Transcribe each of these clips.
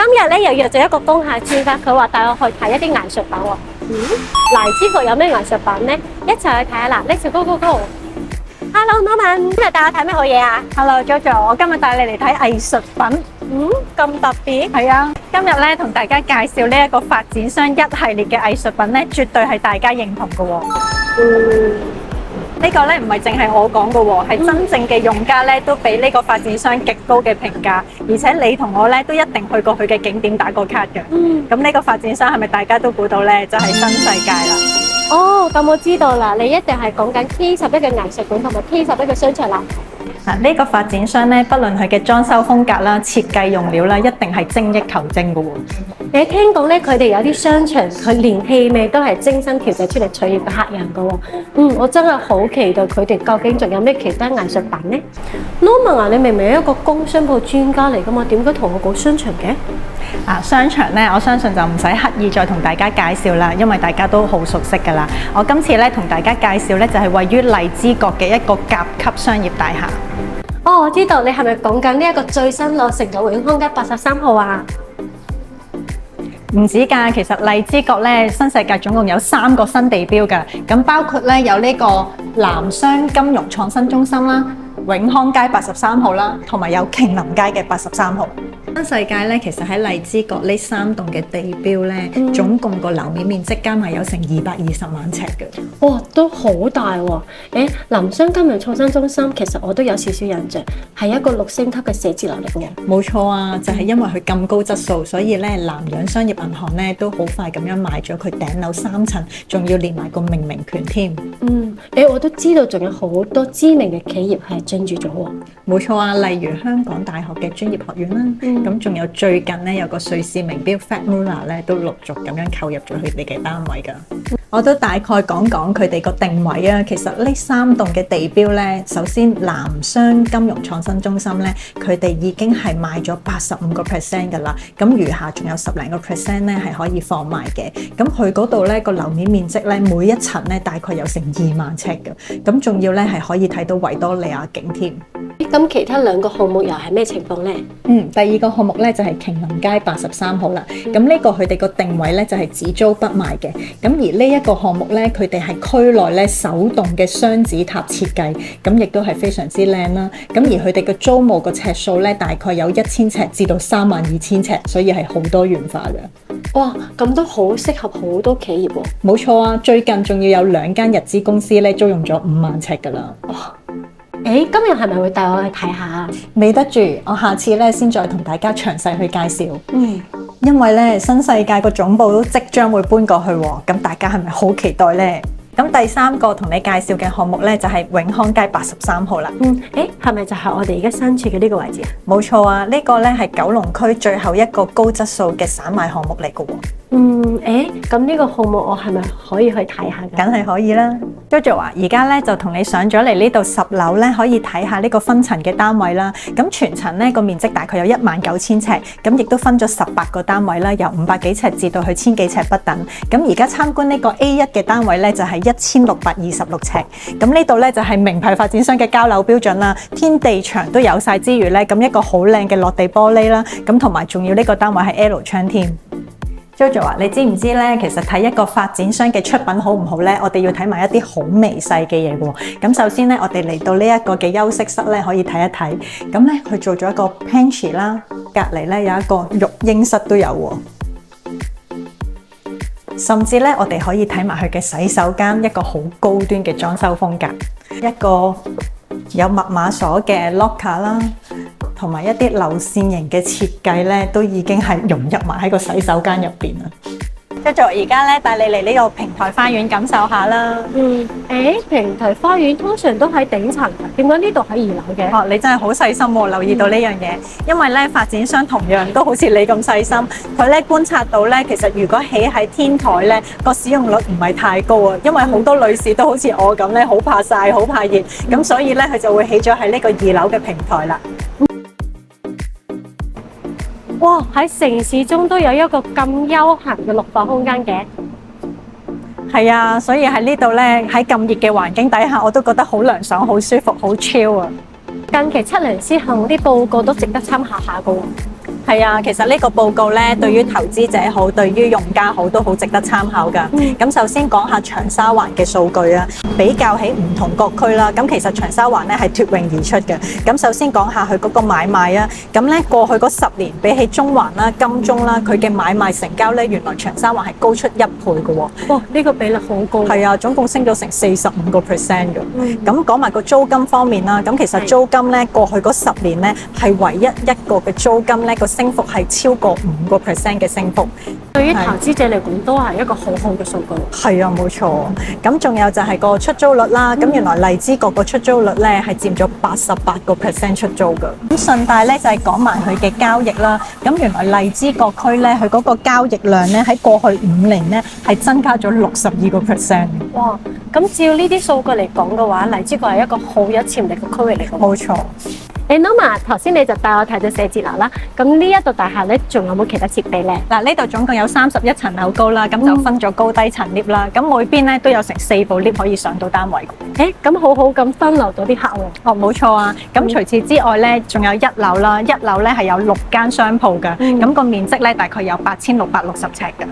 今日咧又約咗一個工廈專家，佢話帶我去睇一啲藝術品喎。荔枝角有咩藝術品咧？一齊去睇下啦！Let's go go go！ Hello Norman，今日帶我睇咩好嘢啊 Hello Jojo， 我今日帶你嚟睇藝術品。咁特別。係啊，今日咧同大家介紹呢一個發展商一系列嘅藝術品咧，絕對係大家認同嘅喎。呢個咧唔係淨係我講嘅喎，係真正嘅用家咧都俾呢個發展商極高嘅評價，而且你同我咧都一定去過佢嘅景點打過卡嘅。咁呢個發展商係咪大家都估到咧？就係新世界啦。哦，咁我知道啦，你一定係講緊 K11嘅藝術館同埋 K11嘅商場啦。嗱，呢個發展商咧，不論佢嘅裝修風格啦、設計用料啦，一定係精益求精嘅喎。你聽講咧，佢哋有啲商場，佢連氣味都係精心調製出嚟取悅個客人嘅喎。我真係好期待佢哋究竟仲有咩其他藝術品呢 ？Norman 啊，你明明係一個工商部專家嚟㗎嘛，點解同我講商場嘅？商場咧，我相信就唔使刻意再同大家介紹啦，因為大家都好熟悉㗎啦。我今次咧同大家介紹咧，就係位於荔枝角嘅一個甲級商業大廈。哦，我知道，你係咪講緊呢一個最新落成嘅永康街83號啊？唔止㗎，其實荔枝角咧新世界總共有3個新地標㗎，咁包括咧有呢個南商金融創新中心啦、永康街83號啦，同埋有瓊林街嘅83號。新世界咧，其實喺荔枝角呢3棟嘅地標咧，總共個樓面面積加埋有成220萬尺嘅。哇，都好大喎！南商金融創新中心其實我都有少少印象，係一個6星級嘅寫字樓嚟嘅喎。冇錯啊，就係因為佢咁高質素，所以咧南洋商業銀行咧都好快咁樣買咗佢頂樓3層，仲要連埋個命名權添。我都知道仲有好多知名嘅企業係進駐咗喎。冇錯啊，例如香港大學嘅專業學院啦，咁仲有最近咧有個瑞士名錶 Fatmura 咧都陸續咁樣購入咗佢哋嘅單位㗎。我都大概講講佢哋個定位啊。其實呢3棟嘅地標咧，首先南商金融創新中心咧，佢哋已經係賣咗85% 㗎啦。咁餘下仲有10零個%咧係可以放賣嘅。咁佢嗰度咧個樓面面積咧每一層咧大概有成2萬尺㗎。咁仲要咧係可以睇到維多利亞景添。咁其他2個項目又係咩情況呢？第2個項目咧就係瓊林街83號啦。咁呢個佢哋個定位咧就係只租不賣嘅。咁而呢一個項目咧，佢哋係區內咧首棟嘅雙子塔設計，咁亦都係非常之靚啦。咁而佢哋嘅租務個尺數咧，大概有1000尺至到32000尺，所以係好多元化嘅。哇，咁都好適合好多企業喎。冇錯啊，最近仲要有2間日資公司咧租用咗5萬尺噶啦。今日係咪會帶我去睇下？未得住，我下次咧先再同大家詳細去介紹。因為咧新世界個總部都即將會搬過去喎，咁大家係咪好期待呢？咁第3個同你介紹嘅項目咧就係永康街83號啦。係咪就係我哋而家身處嘅呢個位置啊？冇錯啊，呢個咧係九龍區最後一個高質素嘅散賣項目嚟嘅喎。咁呢個項目我係咪可以去睇下㗎？梗係可以啦。Jojo 啊，而家咧就同你上咗嚟呢度10樓咧，可以睇下呢個分層嘅單位啦。咁全層咧個面積大概有19000尺，咁亦都分咗18個單位啦，由500幾尺至到去1000幾尺不等。咁而家參觀呢個 A1 嘅單位咧就係1626尺。咁呢度咧就係名牌發展商嘅交樓標準啦，天地牆都有晒之餘咧，咁一個好靚嘅落地玻璃啦，咁同埋仲要呢個單位係 L 窗添。Jojo 啊，你知唔知咧？其實睇一個發展商嘅出品好唔好咧，我哋要睇埋一啲好微細嘅嘢喎。咁首先咧，我哋嚟到呢一個嘅休息室咧，可以睇一睇。咁咧，佢做咗一個 pantry 啦，隔離咧有一個育嬰室都有喎。甚至咧，我哋可以睇埋佢嘅洗手間，一個好高端嘅裝修風格，一個有密碼鎖嘅 locker 啦。同埋一啲流線型嘅設計咧，都已經係融入埋喺個洗手間入邊啦。Jojo，而家咧帶你嚟呢個平台花園感受下啦。平台花園通常都喺頂層㗎，點解呢度喺2樓嘅？你真係好細心喎，留意到呢樣嘢。因為咧發展商同樣都好似你咁細心，佢咧觀察到咧，其實如果起喺天台咧，個使用率唔係太高啊。因為好多女士都好似我咁咧，好怕曬，好怕熱，咁所以咧佢就會起咗喺呢個2樓嘅平台啦。哇！喺城市中都有一個咁悠閒嘅綠化空間嘅。係啊，所以喺呢度咧，喺咁熱嘅環境底下，我都覺得好涼爽、好舒服、好 chill 啊！近期測量師行啲報告都值得參考下㗎喎。係啊，其實呢個報告咧，對於投資者好，對於用家好，都好值得參考㗎。咁首先講下長沙灣嘅數據啊，比較起唔同各區啦。咁其實長沙灣咧係脫穎而出嘅。咁首先講下佢嗰個買賣啊。咁咧過去嗰10年，比起中環啦、金鐘啦，佢嘅買賣成交咧，原來長沙灣係高出1倍嘅喎。哇！呢個比率好高。係啊，總共升咗成45%嘅。咁講埋個租金方面啦，咁其實租金咧過去嗰10年咧係唯一一個嘅租金咧個升幅係超過5%嘅升幅。對於投資者嚟講都係一個好好嘅數據。係啊，冇錯。咁仲有就係個出租率啦。咁原來荔枝角個出租率咧係佔咗88%出租㗎。咁順帶咧就係講埋佢嘅交易啦。咁原來荔枝角區咧佢嗰個交易量咧喺過去5年咧係增加咗62%。哇！咁照呢啲數據嚟講嘅話，荔枝角係一個好有潛力嘅區域嚟嘅。冇錯。Norma，頭先你就帶我睇咗寫字樓啦，咁呢一棟大廈咧，仲有冇其他設備咧？嗱，呢度總共有31層樓高啦，咁就分咗高低層 lift 啦，咁每邊咧都有成4部 lift 可以上到單位。咁好好咁分流到啲客喎。哦，冇錯啊。咁除此之外咧，仲有1樓啦，1樓咧係有6間商鋪嘅，咁個面積咧大概有8660尺嘅。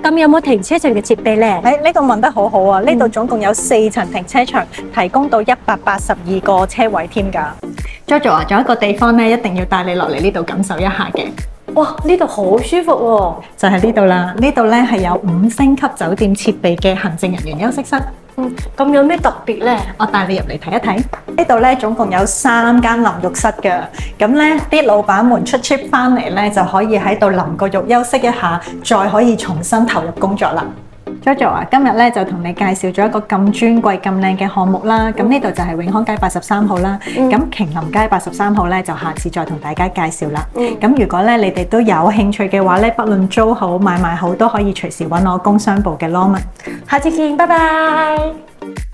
咁有冇停車場嘅設備咧？呢度問得好好啊！呢度總共有4層停車場，提供到182個車位添㗎。Jojo 啊，仲有一個地方咧，一定要帶你落嚟呢度感受一下嘅。哇！呢度好舒服喎。就係呢度啦，呢度咧係有5星級酒店設備嘅行政人員休息室。咁有咩特別咧？我帶你入嚟睇一睇。呢度咧總共有3間淋浴室嘅，咁咧啲老闆們出 trip 翻嚟咧就可以喺度淋個浴休息一下，再可以重新投入工作啦。Jojo 啊，今日咧就同你介紹咗一個咁尊貴、咁靚嘅項目啦。咁呢度就係永康街83號啦。咁瓊林街83號咧就下次再同大家介紹啦。咁如果咧你哋都有興趣嘅話咧，不論租好買賣好都可以隨時揾我工商部嘅 Norman。下次見，拜拜。